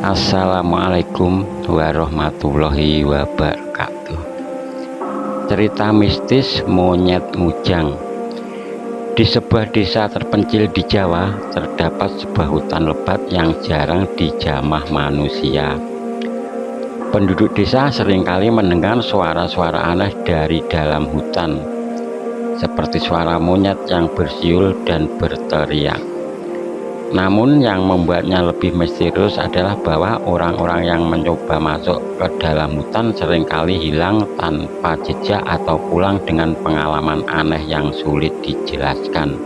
Assalamualaikum warahmatullahi wabarakatuh. Cerita mistis monyet Mujang. Di sebuah desa terpencil di Jawa terdapat sebuah hutan lebat yang jarang dijamah manusia. Penduduk desa seringkali mendengar suara-suara aneh dari dalam hutan, seperti suara monyet yang bersiul dan berteriak. Namun yang membuatnya lebih misterius adalah bahwa orang-orang yang mencoba masuk ke dalam hutan seringkali hilang tanpa jejak atau pulang dengan pengalaman aneh yang sulit dijelaskan.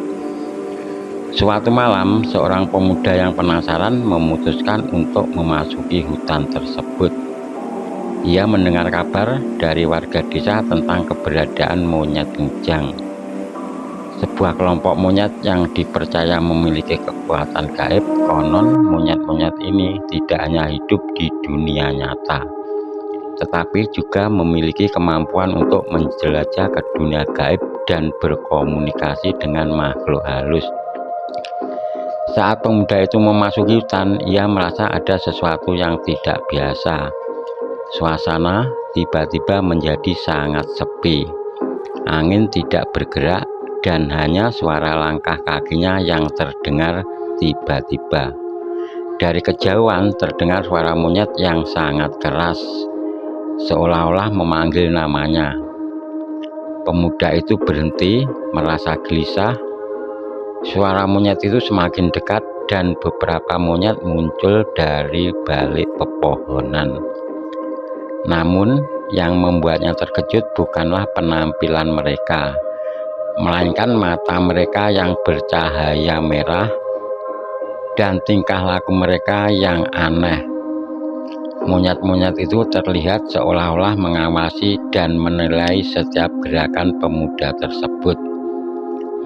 Suatu malam, seorang pemuda yang penasaran memutuskan untuk memasuki hutan tersebut. Ia mendengar kabar dari warga desa tentang keberadaan monyet Mujang, sebuah kelompok monyet yang dipercaya memiliki kekuatan gaib. Konon monyet-monyet ini tidak hanya hidup di dunia nyata, tetapi juga memiliki kemampuan untuk menjelajah ke dunia gaib dan berkomunikasi dengan makhluk halus. Saat pemuda itu memasuki hutan, ia merasa ada sesuatu yang tidak biasa. Suasana tiba-tiba menjadi sangat sepi. Angin tidak bergerak dan hanya suara langkah kakinya yang terdengar tiba-tiba. Dari kejauhan terdengar suara monyet yang sangat keras, seolah-olah memanggil namanya. Pemuda itu berhenti, merasa gelisah. Suara monyet itu semakin dekat dan beberapa monyet muncul dari balik pepohonan. Namun yang membuatnya terkejut bukanlah penampilan mereka, melainkan mata mereka yang bercahaya merah dan tingkah laku mereka yang aneh. Monyet-monyet itu terlihat seolah-olah mengawasi dan menilai setiap gerakan pemuda tersebut.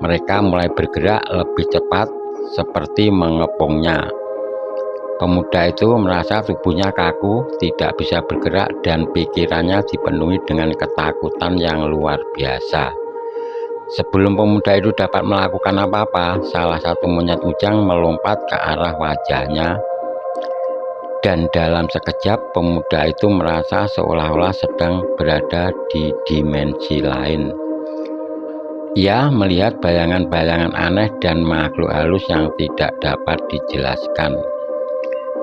Mereka mulai bergerak lebih cepat, seperti mengepungnya. Pemuda itu merasa tubuhnya kaku, tidak bisa bergerak, dan pikirannya dipenuhi dengan ketakutan yang luar biasa. Sebelum pemuda itu dapat melakukan apa-apa, salah satu monyet Mujang melompat ke arah wajahnya, dan dalam sekejap pemuda itu merasa seolah-olah sedang berada di dimensi lain. Ia melihat bayangan-bayangan aneh dan makhluk halus yang tidak dapat dijelaskan.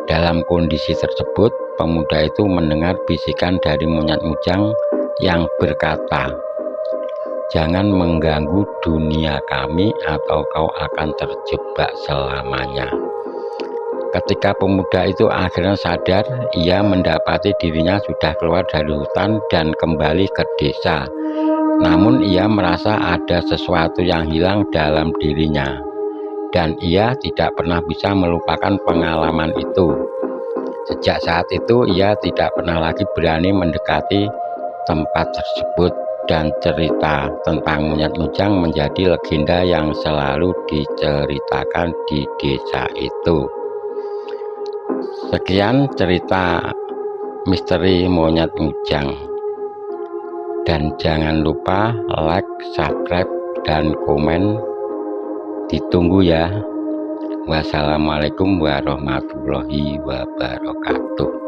Dalam kondisi tersebut, pemuda itu mendengar bisikan dari monyet Mujang yang berkata, "Jangan mengganggu dunia kami atau kau akan terjebak selamanya." Ketika pemuda itu akhirnya sadar, ia mendapati dirinya sudah keluar dari hutan dan kembali ke desa. Namun ia merasa ada sesuatu yang hilang dalam dirinya, dan ia tidak pernah bisa melupakan pengalaman itu. Sejak saat itu ia tidak pernah lagi berani mendekati tempat tersebut, dan cerita tentang monyet Mujang menjadi legenda yang selalu diceritakan di desa itu. Sekian cerita misteri monyet Mujang, dan jangan lupa like, subscribe, dan komen. Ditunggu ya. Wassalamualaikum warahmatullahi wabarakatuh.